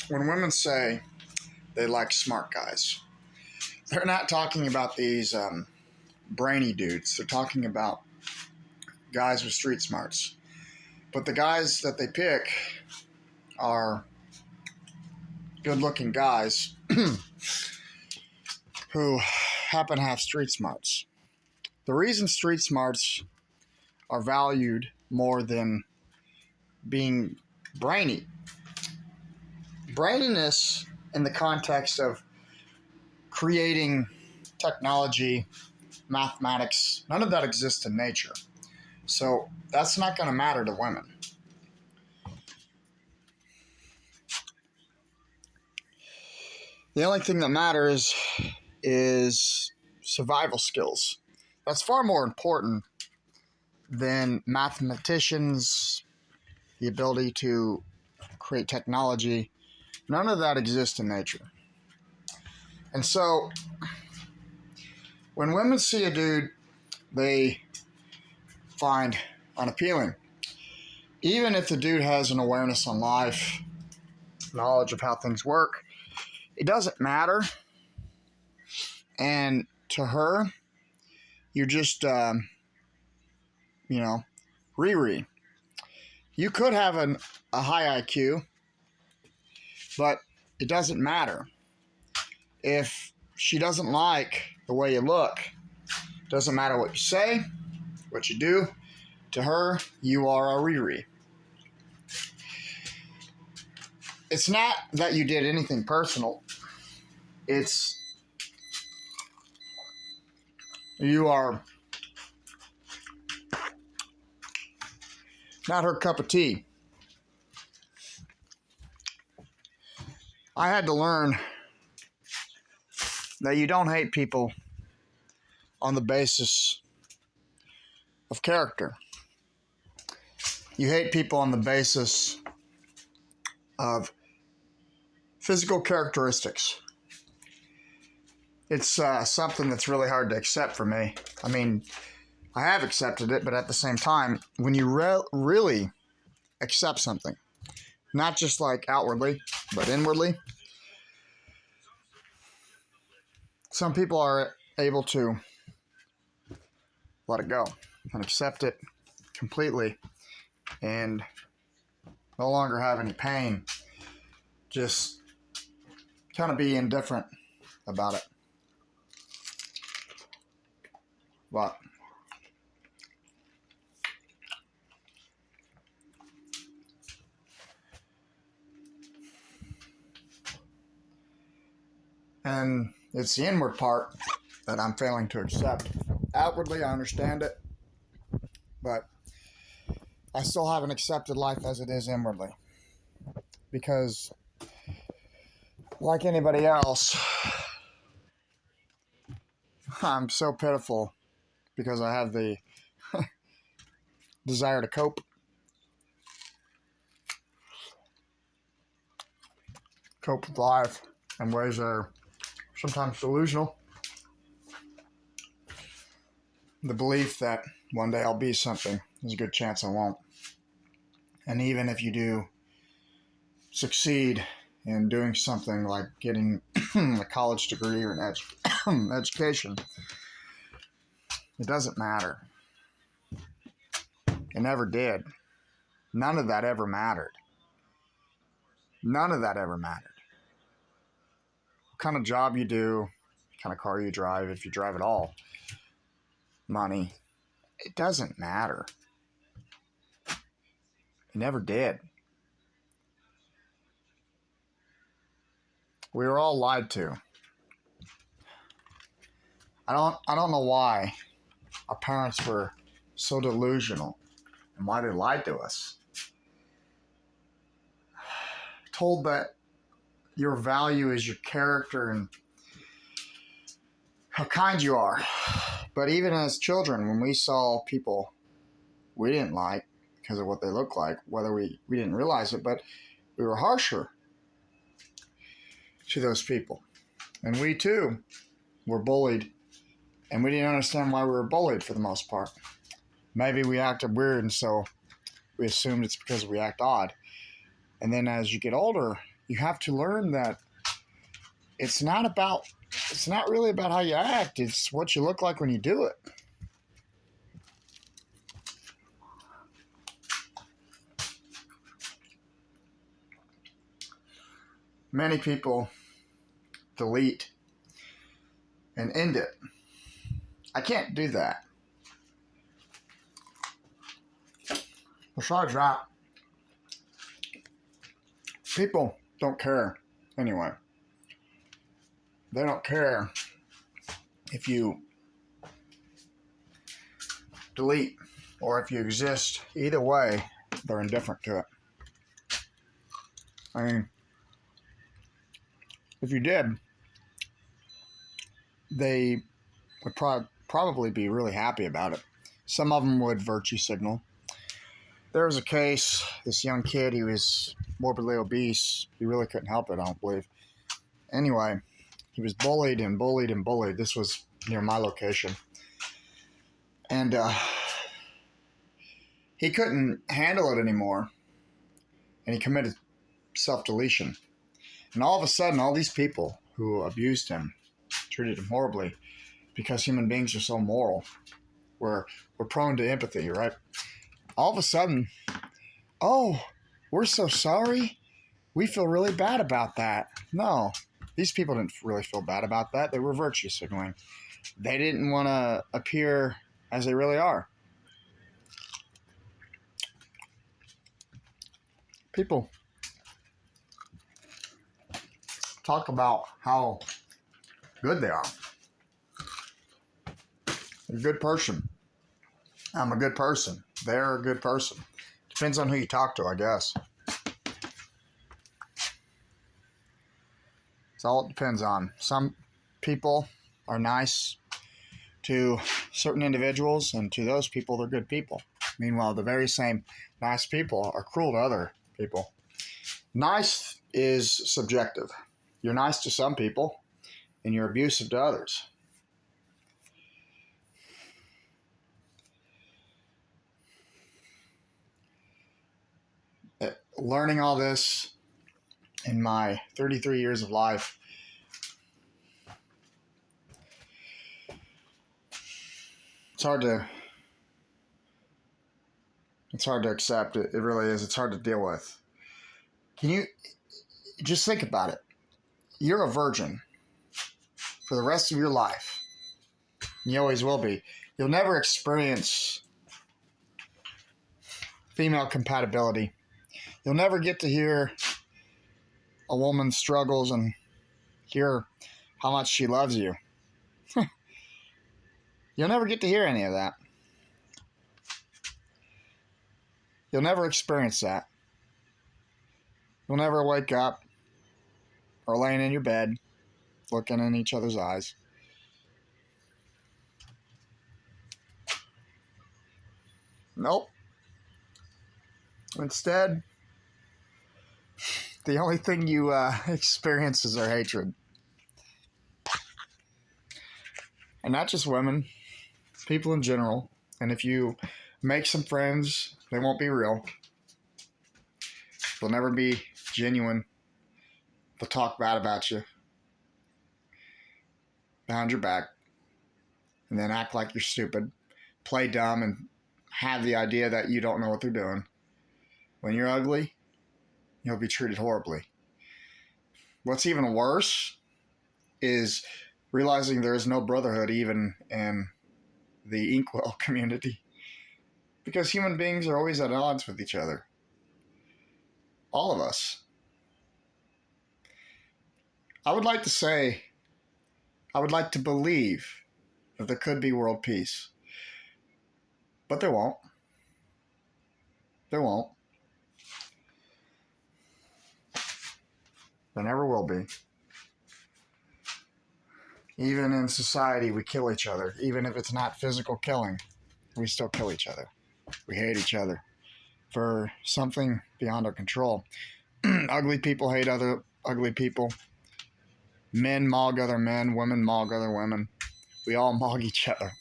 when women say they like smart guys, they're not talking about these brainy dudes. They're talking about guys with street smarts. But the guys that they pick are good-looking guys who happen to have street smarts. The reason street smarts are valued more than being brainy. Braininess in the context of creating technology, mathematics, none of that exists in nature. So that's not going to matter to women. The only thing that matters is survival skills. That's far more important than mathematicians, the ability to create technology. None of that exists in nature. And so when women see a dude they find unappealing, even if the dude has an awareness on life, knowledge of how things work, it doesn't matter. And to her, you're just, Riri. You could have a high IQ, but it doesn't matter. If she doesn't like the way you look, doesn't matter what you say, what you do, to her, you are a Riri. It's not that you did anything personal. It's you are not her cup of tea. I had to learn that you don't hate people on the basis of character. You hate people on the basis of physical characteristics. It's something that's really hard to accept for me. I mean, I have accepted it, but at the same time, when you really accept something, not just like outwardly, but inwardly, some people are able to let it go and accept it completely and no longer have any pain. Just kind of be indifferent about it. But and it's the inward part that I'm failing to accept. Outwardly, I understand it, but I still haven't accepted life as it is inwardly. Because, like anybody else, I'm so pitiful because I have the desire to cope. Cope with life in ways that are sometimes delusional. The belief that one day I'll be something, there's a good chance I won't. And even if you do succeed in doing something like getting a college degree or an education, it doesn't matter. It never did. None of that ever mattered. None of that ever mattered. What kind of job you do, what kind of car you drive, if you drive at all, money, it doesn't matter. It never did. We were all lied to. I don't know why our parents were so delusional and why they lied to us. Told that your value is your character and how kind you are. But even as children, when we saw people we didn't like because of what they looked like, whether we didn't realize it, but we were harsher to those people. And we too were bullied, and we didn't understand why we were bullied for the most part. Maybe we acted weird, and so we assumed it's because we act odd. And then as you get older, You have to learn that it's not really about how you act. It's what you look like when you do it. Many people delete and end it. I can't do that. Besides that, people don't care anyway. They don't care if you delete or if you exist. Either way, they're indifferent to it. I mean, if you did, they would probably be really happy about it. Some of them would virtue signal. There was a case, this young kid, he was morbidly obese. He really couldn't help it, I don't believe. Anyway, he was bullied and bullied and bullied. This was near my location. And he couldn't handle it anymore. And he committed self-deletion. And all of a sudden, all these people who abused him, treated him horribly, because human beings are so moral, we're prone to empathy, right? All of a sudden, oh, we're so sorry. We feel really bad about that. No, these people didn't really feel bad about that. They were virtue signaling. They didn't want to appear as they really are. People talk about how good they are. They're a good person. I'm a good person. They're a good person. Depends on who you talk to, I guess. It's all it depends on. Some people are nice to certain individuals, and to those people, they're good people. Meanwhile, the very same nice people are cruel to other people. Nice is subjective. You're nice to some people, and you're abusive to others. Learning all this in my 33 years of life, it's hard to accept. It really is. It's hard to deal with. Can you just think about it? You're a virgin for the rest of your life. You always will be. You'll never experience female compatibility. You'll never get to hear a woman's struggles and hear how much she loves you. You'll never get to hear any of that. You'll never experience that. You'll never wake up or laying in your bed looking in each other's eyes. Nope. Instead, the only thing you experience is their hatred. And not just women, people in general. And if you make some friends, they won't be real. They'll never be genuine. They'll talk bad about you behind your back, and then act like you're stupid, play dumb, and have the idea that you don't know what they're doing. When you're ugly, you'll be treated horribly. What's even worse is realizing there is no brotherhood even in the Inkwell community, because human beings are always at odds with each other. All of us. I would like to believe that there could be world peace. But there won't. There won't. There never will be. Even in society, we kill each other. Even if it's not physical killing, we still kill each other. We hate each other for something beyond our control. Ugly people hate other ugly people. Men mog other men. Women mog other women. We all mog each other.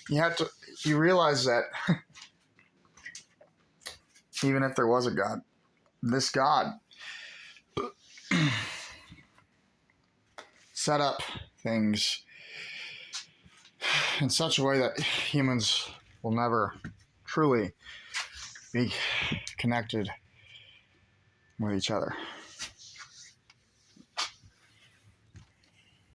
You realize that even if there was a God, this God set up things in such a way that humans will never truly be connected with each other.